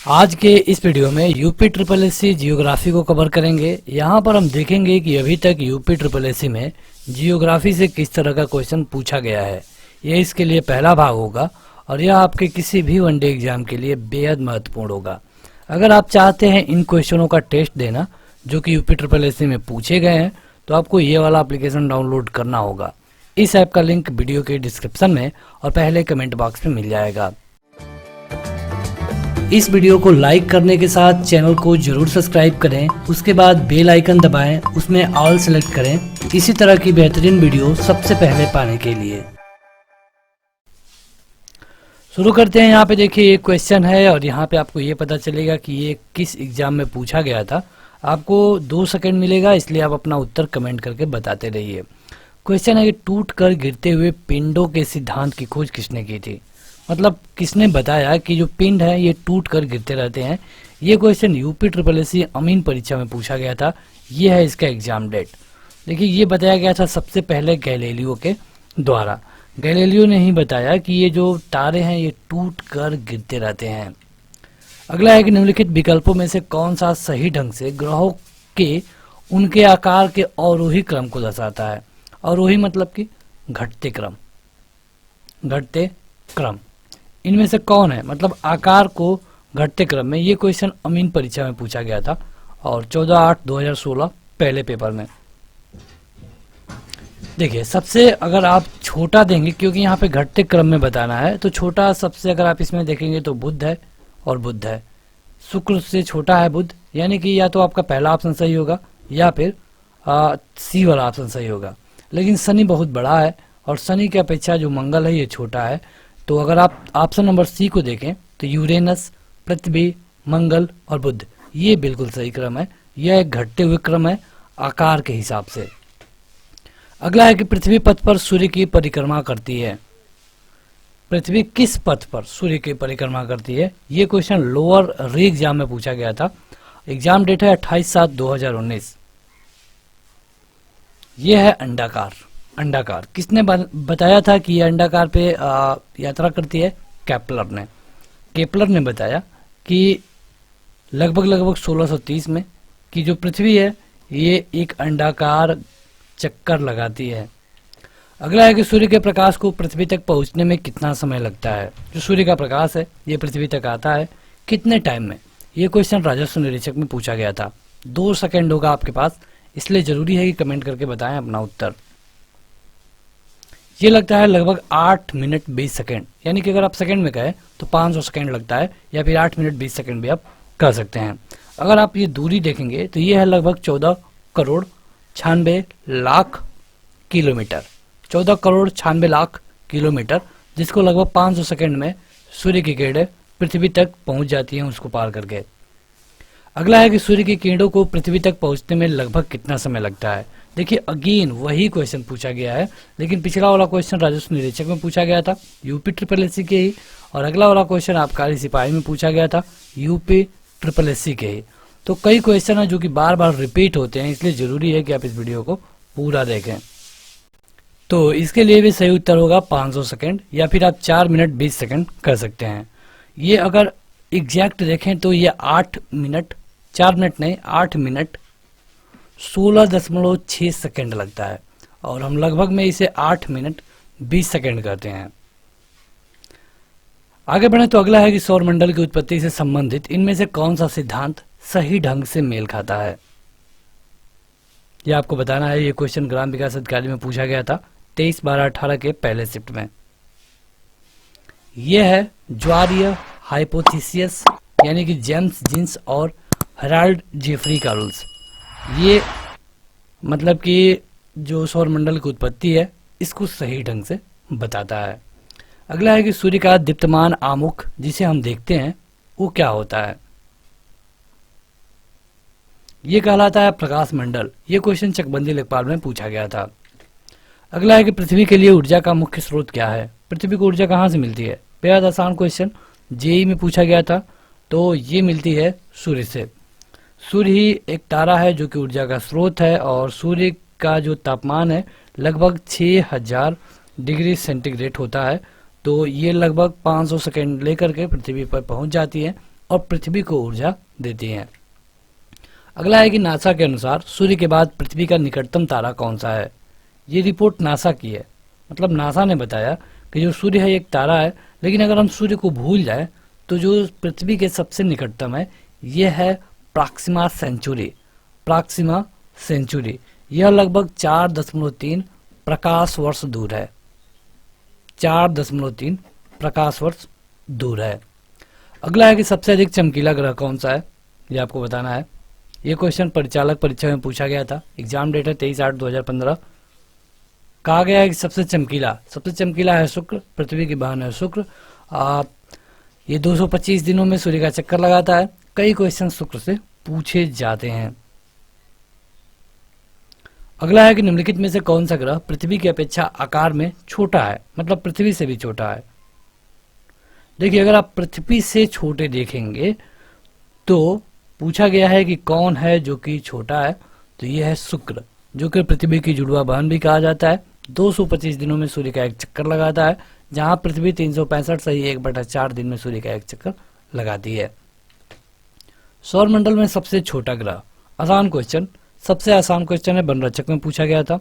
आज के इस वीडियो में यूपी ट्रिपल एससी जियोग्राफी को कवर करेंगे। यहाँ पर हम देखेंगे कि अभी तक यूपी ट्रिपल एससी में जियोग्राफी से किस तरह का क्वेश्चन पूछा गया है। यह इसके लिए पहला भाग होगा और यह आपके किसी भी वनडे एग्जाम के लिए बेहद महत्वपूर्ण होगा। अगर आप चाहते हैं इन क्वेश्चनों का टेस्ट देना जो कि यूपी ट्रिपल एससी में पूछे गए हैं, तो आपको ये वाला एप्लीकेशन डाउनलोड करना होगा। इस ऐप का लिंक वीडियो के डिस्क्रिप्शन में और पहले कमेंट बॉक्स में मिल जाएगा। इस वीडियो को लाइक करने के साथ चैनल को जरूर सब्सक्राइब करें, उसके बाद बेल आइकन दबाएं, उसमें ऑल सेलेक्ट करें इसी तरह की बेहतरीन वीडियो सबसे पहले पाने के लिए। शुरू करते हैं। यहाँ पे देखिए एक क्वेश्चन है और यहाँ पे आपको ये पता चलेगा कि ये किस एग्जाम में पूछा गया था। आपको 2 सेकंड मिलेगा, इसलिए आप अपना उत्तर कमेंट करके बताते रहिए। क्वेश्चन है कि टूट कर गिरते हुए पिंडों के सिद्धांत की खोज किसने की थी। मतलब किसने बताया कि जो पिंड है ये टूट कर गिरते रहते हैं। ये क्वेश्चन यूपी ट्रिपल एससी अमीन परीक्षा में पूछा गया था। ये है इसका एग्जाम डेट। देखिए ये बताया गया था सबसे पहले गैलीलियो के द्वारा। गैलीलियो ने ही बताया कि ये जो तारे हैं ये टूट कर गिरते रहते हैं। अगला है कि निम्नलिखित विकल्पों में से कौन सा सही ढंग से ग्रहों के उनके आकार के अवरोही क्रम को दर्शाता है। अवरोही मतलब कि घटते क्रम। इनमें से कौन है, मतलब आकार को घटते क्रम में। ये क्वेश्चन अमीन परीक्षा में पूछा गया था और 14/8/2016 पहले पेपर में। देखिए सबसे अगर आप छोटा देंगे, क्योंकि यहाँ पे घटते क्रम में बताना है, तो छोटा सबसे अगर आप इसमें देखेंगे तो बुध है और बुध है। शुक्र से छोटा है बुध, यानी कि या तो आपका पहला ऑप्शन सही होगा या फिर सी वाला ऑप्शन सही होगा। लेकिन शनि बहुत बड़ा है और शनि की अपेक्षा जो मंगल है ये छोटा है। तो अगर आप ऑप्शन नंबर सी को देखें तो यूरेनस, पृथ्वी, मंगल और बुध, ये बिल्कुल सही क्रम है। यह एक घटते हुए क्रम है आकार के हिसाब से। अगला है कि पृथ्वी पथ पर सूर्य की परिक्रमा करती है। पृथ्वी किस पथ पर सूर्य की परिक्रमा करती है। ये क्वेश्चन लोअर री एग्जाम में पूछा गया था। एग्जाम डेट है 28/7/2019। यह है अंडाकार। अंडाकार किसने बताया था कि यह अंडाकार पे यात्रा करती है। केपलर ने बताया कि लगभग 1630 में कि जो पृथ्वी है ये एक अंडाकार चक्कर लगाती है। अगला है कि सूर्य के प्रकाश को पृथ्वी तक पहुंचने में कितना समय लगता है। जो सूर्य का प्रकाश है ये पृथ्वी तक आता है कितने टाइम में। ये क्वेश्चन राजस्व निरीक्षक में पूछा गया था। 2 सेकंड होगा आपके पास, इसलिए जरूरी है कि कमेंट करके बताएं अपना उत्तर। ये लगता है लगभग 8 मिनट 20 सेकंड, यानी कि अगर आप सेकंड में कहें तो 500 सेकंड लगता है, या फिर 8 मिनट 20 सेकंड भी आप कर सकते हैं। अगर आप ये दूरी देखेंगे तो ये है लगभग 14,96,00,000 किलोमीटर। 14,96,00,000 किलोमीटर, जिसको लगभग 500 सेकंड में सूर्य की किरणें पृथ्वी तक पहुंच जाती हैं उसको पार करके। अगला है कि सूर्य की किरणों को पृथ्वी तक पहुंचने में लगभग कितना समय लगता है। देखिए अगेन वही क्वेश्चन पूछा गया है, लेकिन पिछला वाला क्वेश्चन राजस्व निरीक्षक में पूछा गया था यूपी ट्रिपल एससी के ही, और अगला वाला क्वेश्चन आबकारी सिपाही में पूछा गया था यूपी ट्रिपल एससी के ही। तो कई क्वेश्चन है जो कि बार बार रिपीट होते हैं, इसलिए जरूरी है कि आप इस वीडियो को पूरा देखें। तो इसके लिए भी सही उत्तर होगा 500 सेकंड, या फिर आप 4 मिनट 20 सेकंड कर सकते हैं। ये अगर एग्जैक्ट देखें तो ये 8 मिनट 4 मिनट नहीं 8 मिनट 16.6 सेकंड लगता है, और हम लगभग में इसे 8 मिनट 20 सेकंड करते हैं। आगे बढ़े तो अगला है कि सौरमंडल की उत्पत्ति से संबंधित इनमें से कौन सा सिद्धांत सही ढंग से मेल खाता है। यह आपको बताना है। ये क्वेश्चन ग्राम विकास अधिकारी में पूछा गया था 23/12/18 के पहले शिफ्ट में। यह है ज्वारीय हाइपोथेसिस, यानी कि जेम्स जीन्स और हेराल्ड जेफरी का रूल्स। ये मतलब कि जो सौरमंडल की उत्पत्ति है इसको सही ढंग से बताता है। अगला है कि सूर्य का दीप्तमान आमुख जिसे हम देखते हैं वो क्या होता है। ये कहलाता है प्रकाश मंडल। ये क्वेश्चन चकबंदी लेखपाल में पूछा गया था। अगला है कि पृथ्वी के लिए ऊर्जा का मुख्य स्रोत क्या है। पृथ्वी को ऊर्जा कहाँ से मिलती है। बेहद आसान क्वेश्चन, जेईई में पूछा गया था। तो ये मिलती है सूर्य से। सूर्य ही एक तारा है जो कि ऊर्जा का स्रोत है, और सूर्य का जो तापमान है लगभग 6000 डिग्री सेंटीग्रेड होता है। तो ये लगभग 500 सेकंड लेकर के पृथ्वी पर पहुंच जाती है। और पृथ्वी को ऊर्जा देती हैं। अगला है कि नासा के अनुसार सूर्य के बाद पृथ्वी का निकटतम तारा कौन सा है। ये रिपोर्ट नासा की है, मतलब नासा ने बताया कि जो सूर्य है एक तारा है, लेकिन अगर हम सूर्य को भूल जाए तो जो पृथ्वी के सबसे निकटतम है यह है प्रॉक्सिमा सेंचुरी। प्रॉक्सिमा सेंचुरी यह लगभग 4.3 प्रकाश वर्ष दूर है। 4.3 प्रकाश वर्ष दूर है। अगला है कि सबसे अधिक चमकीला ग्रह कौन सा है, ये आपको बताना है। ये क्वेश्चन परिचालक परीक्षा में पूछा गया था। एग्जाम डेट है 23/8/2015। कहा गया है कि सबसे चमकीला है शुक्र, पृथ्वी की बहन है शुक्र। ये 225 दिनों में सूर्य का चक्कर लगाता है। कई क्वेश्चन शुक्र से पूछे जाते हैं। अगला है कि निम्नलिखित में से कौन सा ग्रह पृथ्वी की अपेक्षा आकार में छोटा है, मतलब पृथ्वी से भी छोटा है। देखिए, अगर आप पृथ्वी से छोटे देखेंगे तो पूछा गया है कि कौन है जो कि छोटा है, तो यह है शुक्र, जो कि पृथ्वी की जुड़वा बहन भी कहा जाता है। 225 दिनों में सूर्य का एक चक्कर लगाता है, जहां पृथ्वी 365 सही 1/4 दिन में सूर्य का एक चक्कर लगाती है। सौर मंडल में सबसे छोटा ग्रह, आसान क्वेश्चन, सबसे आसान क्वेश्चन है, वनरक्षक में पूछा गया था।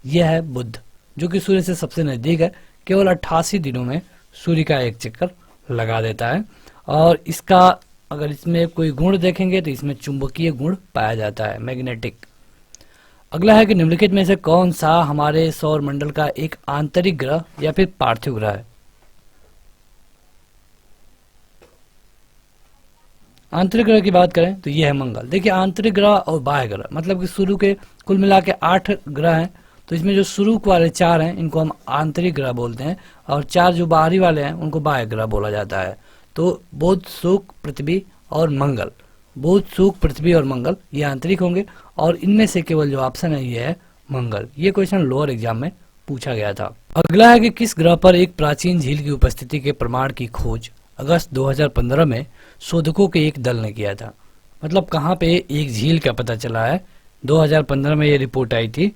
यह है बुध, जो कि सूर्य से सबसे नजदीक है। केवल 88 दिनों में सूर्य का एक चक्कर लगा देता है। और इसका अगर इसमें कोई गुण देखेंगे तो इसमें चुंबकीय गुण पाया जाता है, मैग्नेटिक। अगला है कि निम्नलिखित में से कौन सा हमारे सौर मंडल का एक आंतरिक ग्रह या फिर पार्थिव ग्रह है। आंतरिक ग्रह की बात करें तो यह है मंगल। देखिए, आंतरिक ग्रह और बाह्य ग्रह, मतलब कि शुरू के कुल मिला के 8 ग्रह हैं, तो इसमें जो शुरू वाले 4 हैं इनको हम आंतरिक ग्रह बोलते हैं, और 4 जो बाहरी वाले हैं उनको बाह्य ग्रह बोला जाता है। तो बुध, शुक्र, पृथ्वी और मंगल, बुध, शुक्र, पृथ्वी और मंगल ये आंतरिक होंगे, और इनमें से केवल जो ऑप्शन है ये है मंगल। ये क्वेश्चन लोअर एग्जाम में पूछा गया था। अगला है कि किस ग्रह पर एक प्राचीन झील की उपस्थिति के प्रमाण की खोज अगस्त 2015 में शोधकों के एक दल ने किया था। मतलब कहाँ पे एक झील का पता चला है, 2015 में ये रिपोर्ट आई थी।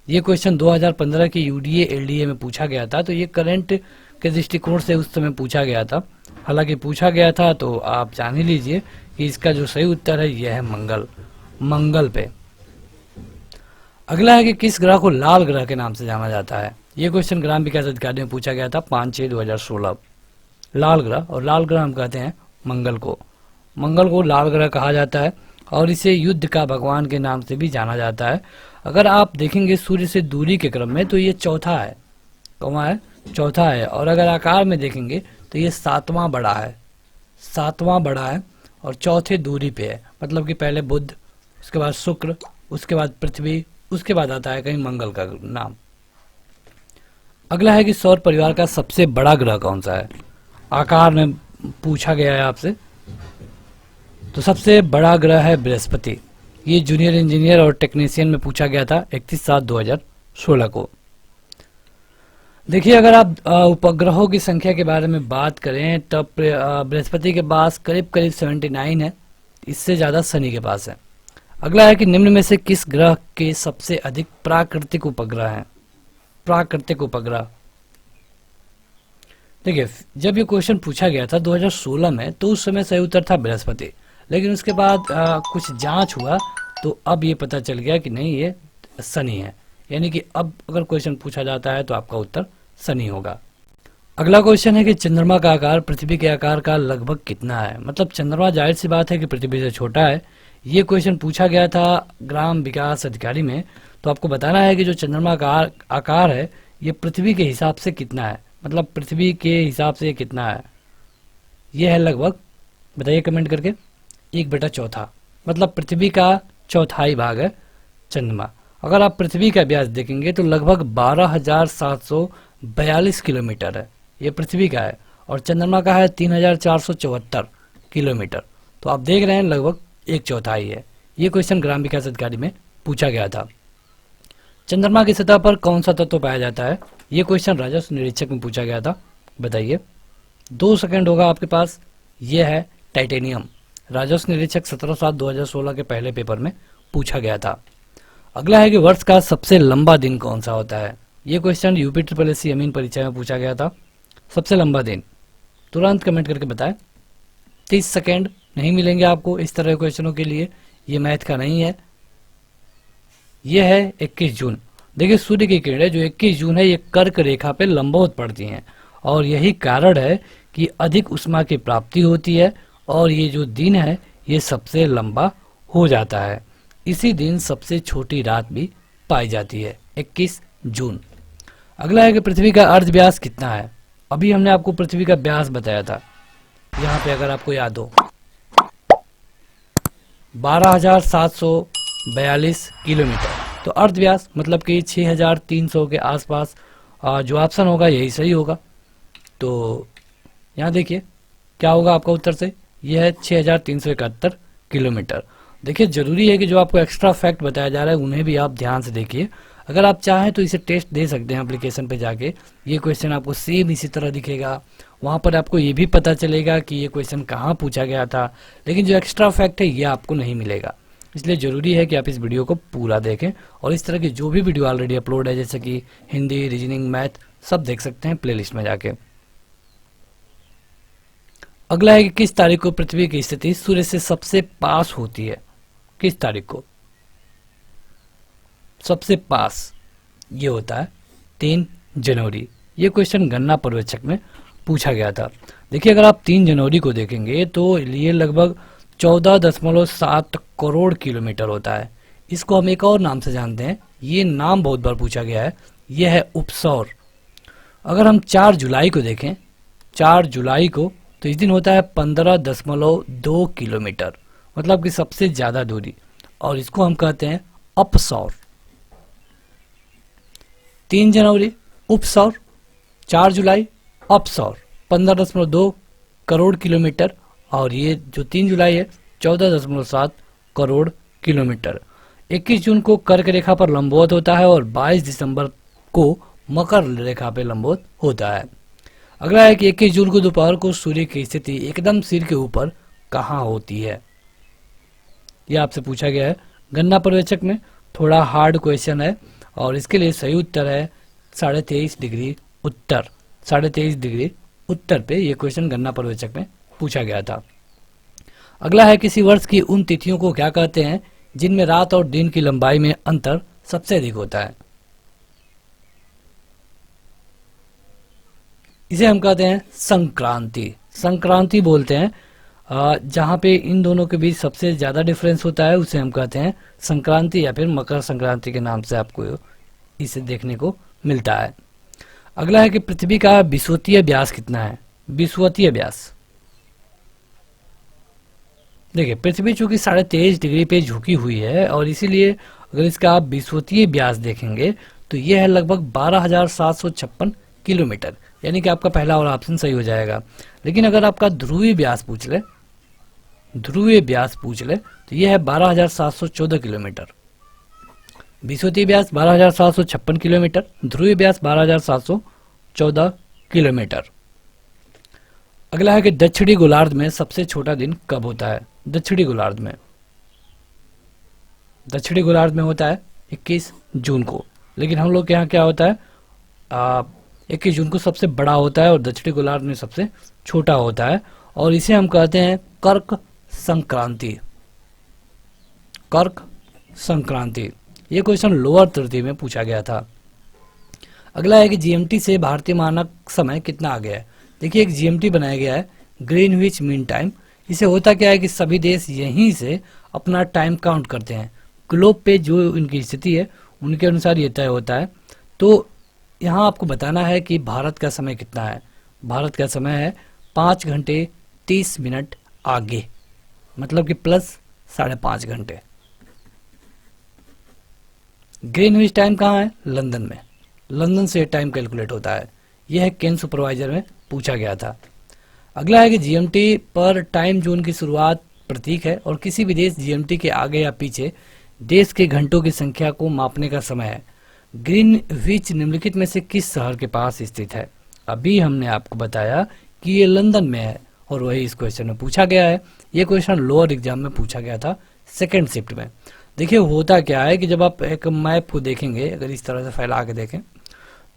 ये क्वेश्चन 2015 के यूडीए एलडीए में पूछा गया था, तो ये करंट के दृष्टिकोण से उस समय पूछा गया था। हालांकि पूछा गया था तो आप जान ही लीजिए कि इसका जो सही उत्तर है यह है मंगल, मंगल पे। अगला है कि किस ग्रह को लाल ग्रह के नाम से जाना जाता है। ये क्वेश्चन ग्राम विकास अधिकारी में पूछा गया था 5/6/2016। लाल ग्रह, और लाल ग्रह हम कहते हैं मंगल को। मंगल को लाल ग्रह कहा जाता है और इसे युद्ध का भगवान के नाम से भी जाना जाता है। अगर आप देखेंगे सूर्य से दूरी के क्रम में तो ये चौथा है। कौन है? चौथा है। और अगर आकार में देखेंगे तो ये 7वां बड़ा है, 7वां बड़ा है और चौथे दूरी पे है। मतलब कि पहले बुध, उसके बाद शुक्र, उसके बाद पृथ्वी, उसके बाद आता है कहीं मंगल का नाम। अगला है कि सौर परिवार का सबसे बड़ा ग्रह कौन सा है। आकार में पूछा गया है आपसे, तो सबसे बड़ा ग्रह है बृहस्पति। ये जूनियर इंजीनियर और टेक्नीशियन में पूछा गया था 31/7/2016 को। देखिए, अगर आप उपग्रहों की संख्या के बारे में बात करें तब बृहस्पति के पास करीब 79 है, इससे ज्यादा शनि के पास है। अगला है कि निम्न में से किस ग्रह के सबसे अधिक प्राकृतिक उपग्रह हैं। प्राकृतिक उपग्रह, देखिए जब ये क्वेश्चन पूछा गया था 2016 में तो उस समय सही उत्तर था बृहस्पति, लेकिन उसके बाद कुछ जांच हुआ तो अब ये पता चल गया कि नहीं, ये शनि है। यानी कि अब अगर क्वेश्चन पूछा जाता है तो आपका उत्तर शनि होगा। अगला क्वेश्चन है कि चंद्रमा का आकार पृथ्वी के आकार का लगभग कितना है। मतलब चंद्रमा जाहिर सी बात है कि पृथ्वी से छोटा है। ये क्वेश्चन पूछा गया था ग्राम विकास अधिकारी में, तो आपको बताना है कि जो चंद्रमा का आकार है ये पृथ्वी के हिसाब से कितना है। मतलब पृथ्वी के हिसाब से कितना है, ये है लगभग, बताइए कमेंट करके, 1/4। मतलब पृथ्वी का चौथाई भाग है चंद्रमा। अगर आप पृथ्वी का व्यास देखेंगे तो लगभग 12,742 किलोमीटर है, ये पृथ्वी का है, और चंद्रमा का है 3,474 किलोमीटर। तो आप देख रहे हैं लगभग 1/4 है। ये क्वेश्चन ग्राम विकास अधिकारी में पूछा गया था। चंद्रमा की सतह पर कौन सा तत्व पाया जाता है। ये क्वेश्चन राजस्व निरीक्षक में पूछा गया था, बताइए। 2 सेकंड होगा आपके पास। ये है टाइटेनियम। राजस्व निरीक्षक 17/7/2016 के पहले पेपर में पूछा गया था। अगला है कि वर्ष का सबसे लंबा दिन कौन सा होता है। ये क्वेश्चन यूपी SSC अमीन परीक्षा में पूछा गया था। सबसे लंबा दिन तुरंत कमेंट करके बताएं। 30 सेकेंड नहीं मिलेंगे आपको इस तरह के क्वेश्चनों के लिए, ये मैथ का नहीं है। ये है 21 जून। देखिए सूर्य की किरणें जो 21 जून है ये कर्क रेखा पे लंबवत पड़ती हैं और यही कारण है कि अधिक उष्मा की प्राप्ति होती है और ये जो दिन है ये सबसे लंबा हो जाता है। इसी दिन सबसे छोटी रात भी पाई जाती है, 21 जून। अगला है कि पृथ्वी का अर्ध व्यास कितना है। अभी हमने आपको पृथ्वी का व्यास बताया था, यहाँ पे अगर आपको याद हो 12,742 किलोमीटर। तो अर्ध व्यास मतलब कि 6,300 के आसपास जो ऑप्शन होगा यही सही होगा। तो यहाँ देखिए क्या होगा आपका उत्तर से, यह है 6,371 किलोमीटर। देखिए जरूरी है कि जो आपको एक्स्ट्रा फैक्ट बताया जा रहा है उन्हें भी आप ध्यान से देखिए। अगर आप चाहें तो इसे टेस्ट दे सकते हैं एप्लीकेशन पे जाके, ये क्वेश्चन आपको सेम इसी तरह दिखेगा। वहाँ पर आपको ये भी पता चलेगा कि ये क्वेश्चन कहाँ पूछा गया था, लेकिन जो एक्स्ट्रा फैक्ट है ये आपको नहीं मिलेगा। इसलिए ज़रूरी है कि आप इस वीडियो को पूरा देखें और इस तरह की जो भी वीडियो ऑलरेडी अपलोड है जैसे कि हिंदी, रीजनिंग, मैथ, सब देख सकते हैं प्लेलिस्ट में जाके। अगला है कि किस तारीख को पृथ्वी की स्थिति सूर्य से सबसे पास होती है। किस तारीख को सबसे पास ये होता है 3 जनवरी। ये क्वेश्चन गणना पर्यवेक्षक में पूछा गया था। देखिए अगर आप 3 जनवरी को देखेंगे तो ये लगभग 14.7 करोड़ किलोमीटर होता है। इसको हम एक और नाम से जानते हैं, ये नाम बहुत बार पूछा गया है, यह है उपसौर। अगर हम 4 जुलाई को देखें, 4 जुलाई को, तो इस दिन होता है 15.2 किलोमीटर, मतलब कि सबसे ज्यादा दूरी, और इसको हम कहते हैं अपसौर। 3 जनवरी उपसौर, 4 जुलाई अपसौर, 15.2 करोड़ किलोमीटर, और ये जो 3 जुलाई है 14.7 करोड़ किलोमीटर। 21 जून को कर्क रेखा पर लंबवत होता है और 22 दिसंबर को मकर रेखा पर लंबवत होता है। अगला है कि 21 जून को दोपहर को सूर्य की स्थिति एकदम सिर के ऊपर कहाँ होती है। यह आपसे पूछा गया है गणना पर्यवेक्षक में, थोड़ा हार्ड क्वेश्चन है और इसके लिए सही उत्तर है 23.5 डिग्री उत्तर। 23.5 डिग्री उत्तर पे यह क्वेश्चन गणना पर्यवेक्षक में पूछा गया था। अगला है किसी वर्ष की उन तिथियों को क्या कहते हैं जिनमें रात और दिन की लंबाई में अंतर सबसे अधिक होता है। इसे हम कहते हैं संक्रांति। संक्रांति बोलते हैं जहाँ पे इन दोनों के बीच सबसे ज्यादा डिफरेंस होता है उसे हम कहते हैं संक्रांति या फिर मकर संक्रांति के नाम से आपको इसे देखने को मिलता है। अगला है कि पृथ्वी का विषुवतीय व्यास कितना है। विषुवतीय व्यास देखिए पृथ्वी चूंकि 23.5 डिग्री पे झुकी हुई है और इसीलिए अगर इसका आप विषुवतीय व्यास देखेंगे तो यह है लगभग 12,756 किलोमीटर, यानी कि आपका पहला और ऑप्शन सही हो जाएगा। लेकिन अगर आपका ध्रुवीय व्यास पूछ ले, ध्रुवीय व्यास पूछ ले तो यह है 12,714 किलोमीटर। विषुवतीय व्यास 12,756 किलोमीटर, ध्रुवीय व्यास 12,714 किलोमीटर। अगला है कि दक्षिणी गोलार्ध में सबसे छोटा दिन कब होता है। दक्षिणी गोलार्ध में, दक्षिणी गोलार्ध में होता है 21 जून को, लेकिन हम लोग के यहाँ क्या होता है 21 जून को सबसे बड़ा होता है और दक्षिणी गोलार्ध में सबसे छोटा होता है और इसे हम कहते हैं कर्क संक्रांति। कर्क संक्रांति, ये क्वेश्चन लोअर तृतीय में पूछा गया था। अगला है कि जीएमटी से भारतीय मानक समय कितना आ गया है। देखिए एक जीएमटी बनाया गया है, ग्रीनविच मीन टाइम। इसे होता क्या है कि सभी देश यहीं से अपना टाइम काउंट करते हैं, ग्लोब पे जो इनकी स्थिति है उनके अनुसार ये तय होता है। तो यहाँ आपको बताना है कि भारत का समय कितना है। भारत का समय है 5 घंटे 30 मिनट आगे, मतलब कि प्लस 5.5 घंटे। ग्रीनविच टाइम कहाँ है, लंदन में। लंदन से टाइम कैलकुलेट होता है। यह केन सुपरवाइजर में पूछा गया था। अगला है कि जीएमटी पर टाइम जोन की शुरुआत प्रतीक है और किसी भी देश जीएमटी के आगे या पीछे देश के घंटों की संख्या को मापने का समय है। ग्रीनविच निम्नलिखित में से किस शहर के पास स्थित है। अभी हमने आपको बताया कि ये लंदन में है और वही इस क्वेश्चन में पूछा गया है। ये क्वेश्चन लोअर एग्जाम में पूछा गया था सेकंड शिफ्ट में। देखिए होता क्या है कि जब आप एक मैप को देखेंगे, अगर इस तरह से फैला के देखें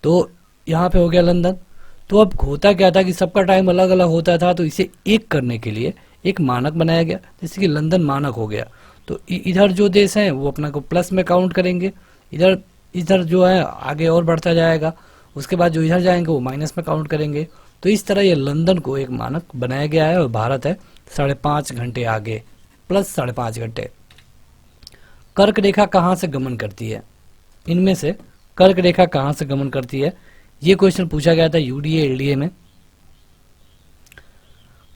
तो यहाँ पे हो गया लंदन। तो अब होता क्या था कि सबका टाइम अलग अलग होता था, तो इसे एक करने के लिए एक मानक बनाया गया, जैसे कि लंदन मानक हो गया। तो इधर जो देश हैं वो अपना को प्लस में काउंट करेंगे, इधर इधर जो है आगे और बढ़ता जाएगा, उसके बाद जो इधर जाएंगे वो माइनस में काउंट करेंगे। तो इस तरह ये लंदन को एक मानक बनाया गया है और भारत है 5.5 घंटे आगे, प्लस 5.5 घंटे। कर्क रेखा कहाँ से गमन करती है, इनमें से कर्क रेखा कहाँ से गमन करती है, ये क्वेश्चन पूछा गया था यूडीए एलडीए में।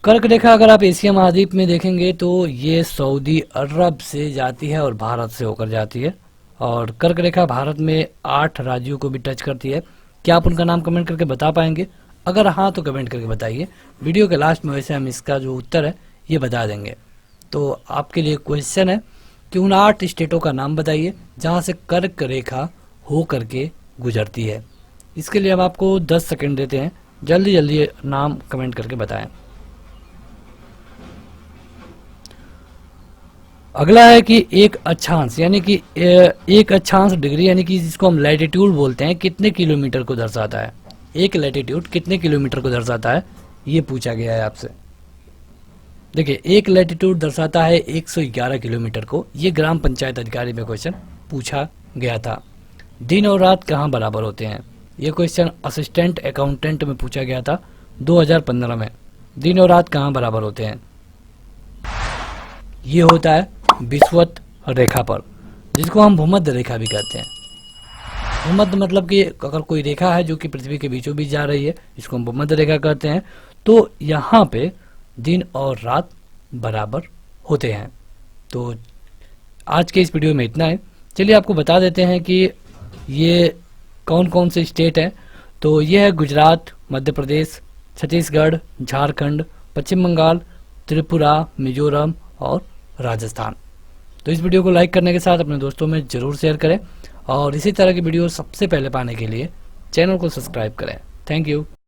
कर्क रेखा अगर आप एशिया महाद्वीप में देखेंगे तो ये सऊदी अरब से जाती है और भारत से होकर जाती है। और कर्क रेखा भारत में 8 राज्यों को भी टच करती है। क्या आप उनका नाम कमेंट करके बता पाएंगे? अगर हाँ तो कमेंट करके बताइए। वीडियो के लास्ट में वैसे हम इसका जो उत्तर है ये बता देंगे। तो आपके लिए क्वेश्चन है कि उन 8 स्टेटों का नाम बताइए जहाँ से कर्क रेखा हो करके गुजरती है। इसके लिए हम आपको 10 सेकंड देते हैं, जल्दी जल्दी नाम कमेंट करके बताएं। अगला है कि एक अक्षांश यानी कि एक अक्षांश डिग्री यानी कि जिसको हम लैटिट्यूड बोलते हैं कितने किलोमीटर को दर्शाता है, एक लैटिट्यूड कितने किलोमीटर को दर्शाता है, ये पूछा गया है आपसे। देखिए एक लैटिट्यूड दर्शाता है 111 किलोमीटर को। ये ग्राम पंचायत अधिकारी में क्वेश्चन पूछा गया था। दिन और रात कहाँ बराबर होते हैं, ये क्वेश्चन असिस्टेंट अकाउंटेंट में पूछा गया था 2015 में। दिन और रात कहाँ बराबर होते हैं, ये होता है विषुवत रेखा पर, जिसको हम भूमध्य रेखा भी कहते हैं। भूमध्य मतलब कि अगर कोई रेखा है जो कि पृथ्वी के बीचों बीच जा रही है, इसको हम भूमध्य रेखा कहते हैं। तो यहाँ पे दिन और रात बराबर होते हैं। तो आज के इस वीडियो में इतना है। चलिए आपको बता देते हैं कि ये कौन कौन से स्टेट हैं। तो ये है गुजरात, मध्य प्रदेश, छत्तीसगढ़, झारखंड, पश्चिम बंगाल, त्रिपुरा, मिजोरम और राजस्थान। तो इस वीडियो को लाइक करने के साथ अपने दोस्तों में ज़रूर शेयर करें और इसी तरह की वीडियो सबसे पहले पाने के लिए चैनल को सब्सक्राइब करें। Thank you.